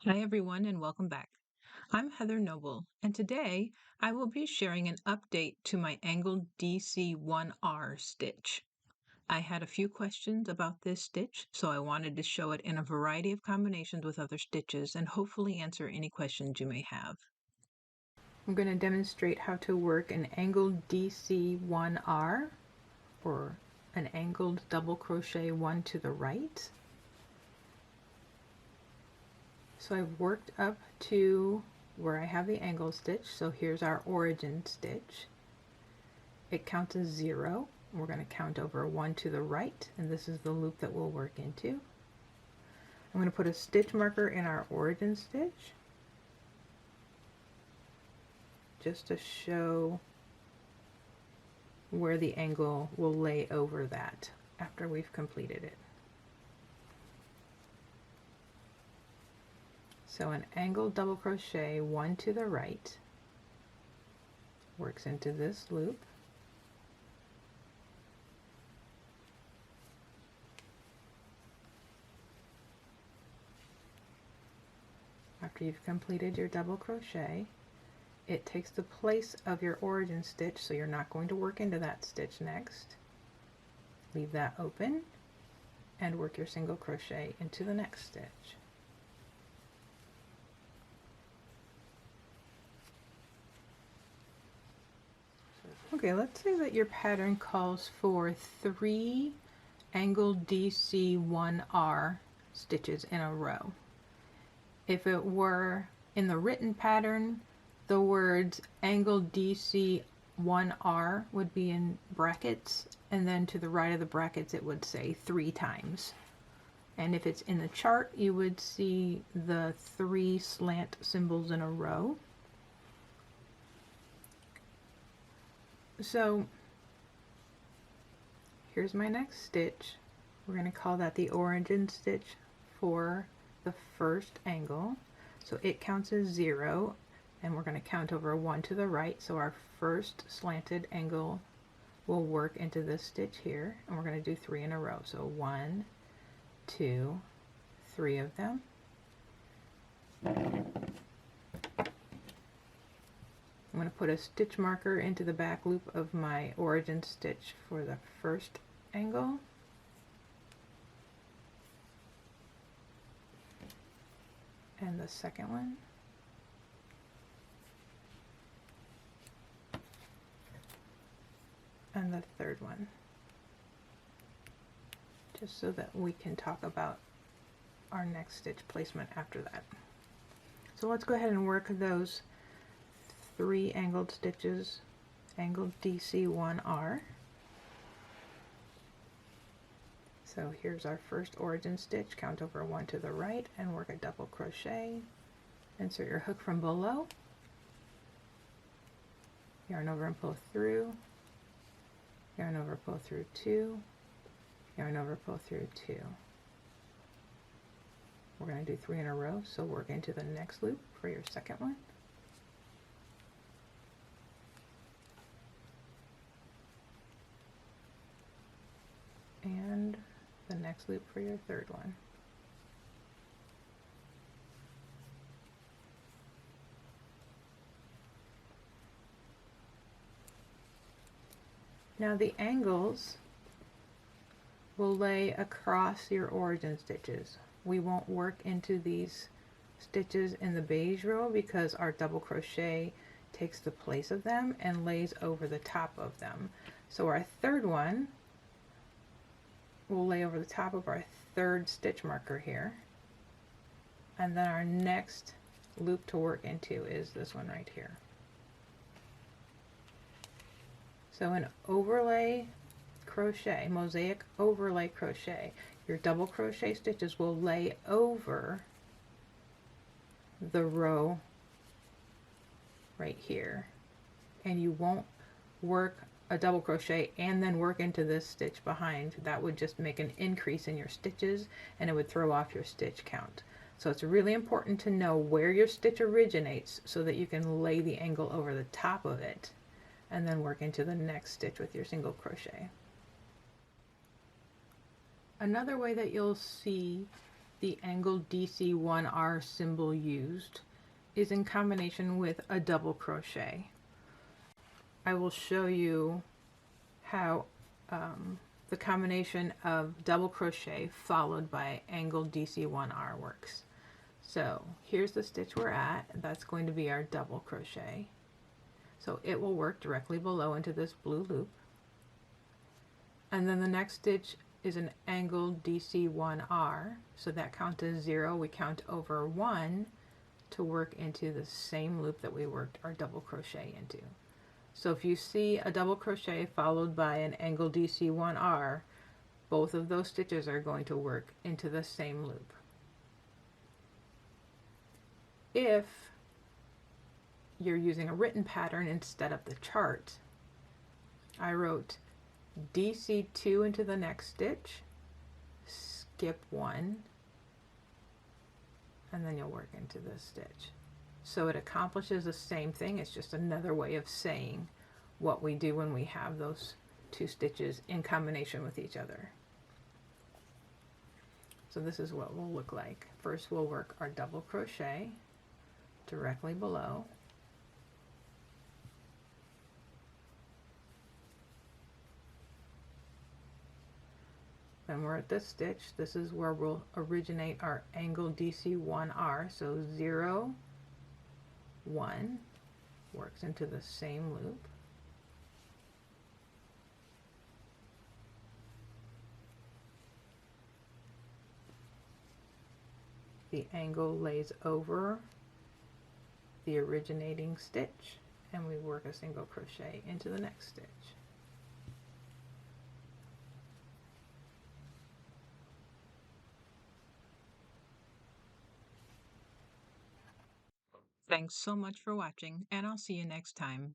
Hi, everyone, and welcome back. I'm Heather Noble, and today I will be sharing an update to my angled DC1R stitch. I had a few questions about this stitch, so I wanted to show it in a variety of combinations with other stitches and hopefully answer any questions you may have. I'm going to demonstrate how to work an angled DC1R or an angled double crochet one to the right. So I've worked up to where I have the angle stitch. So here's our origin stitch. It counts as 0. We're going to count over 1 to the right, and this is the loop that we'll work into. I'm going to put a stitch marker in our origin stitch just to show where the angle will lay over that after we've completed it. So an angled double crochet 1 to the right works into this loop. After you've completed your double crochet, it takes the place of your origin stitch, so you're not going to work into that stitch next. Leave that open and work your single crochet into the next stitch. Okay, let's say that your pattern calls for 3 angled DC1R stitches in a row. If it were in the written pattern, the words angled DC1R would be in brackets, and then to the right of the brackets it would say 3 times. And if it's in the chart, you would see the 3 slant symbols in a row. So here's my next stitch. We're going to call that the origin stitch for the first angle. So it counts as 0, and we're going to count over 1 to the right. So our first slanted angle will work into this stitch here, and we're going to do 3 in a row. So 1, 2, 3 of them. I'm going to put a stitch marker into the back loop of my origin stitch for the first angle. And the second one. And the third one. Just so that we can talk about our next stitch placement after that. So let's go ahead and work those 3 angled stitches, angled DC1R. So here's our first origin stitch, count over 1 to the right and work a double crochet. Insert your hook from below, yarn over and pull through, yarn over, pull through 2, yarn over, pull through 2. We're going to do 3 in a row, so work into the next loop for your second one. And the next loop for your third one. Now the angles will lay across your origin stitches. We won't work into these stitches in the beige row because our double crochet takes the place of them and lays over the top of them. So our third one will lay over the top of our third stitch marker here, and then our next loop to work into is this one right here. So an overlay crochet, mosaic overlay crochet, your double crochet stitches will lay over the row right here, and you won't work a double crochet and then work into this stitch behind. That would just make an increase in your stitches and it would throw off your stitch count. So it's really important to know where your stitch originates so that you can lay the angle over the top of it and then work into the next stitch with your single crochet. Another way that you'll see the angle DC1R symbol used is in combination with a double crochet. I will show you how the combination of double crochet followed by angle DC1R works. So here's the stitch we're at. That's going to be our double crochet. So it will work directly below into this blue loop. And then the next stitch is an angle DC1R. So that count is 0. We count over 1 to work into the same loop that we worked our double crochet into. So if you see a double crochet followed by an angle DC1R, both of those stitches are going to work into the same loop. If you're using a written pattern instead of the chart, I wrote DC2 into the next stitch, skip 1, and then you'll work into this stitch. So it accomplishes the same thing. It's just another way of saying what we do when we have those two stitches in combination with each other. So this is what we'll look like. First we'll work our double crochet directly below. Then we're at this stitch. This is where we'll originate our angle DC1R. So 0, 1 works into the same loop. The angle lays over the originating stitch, and we work a single crochet into the next stitch. Thanks so much for watching, and I'll see you next time.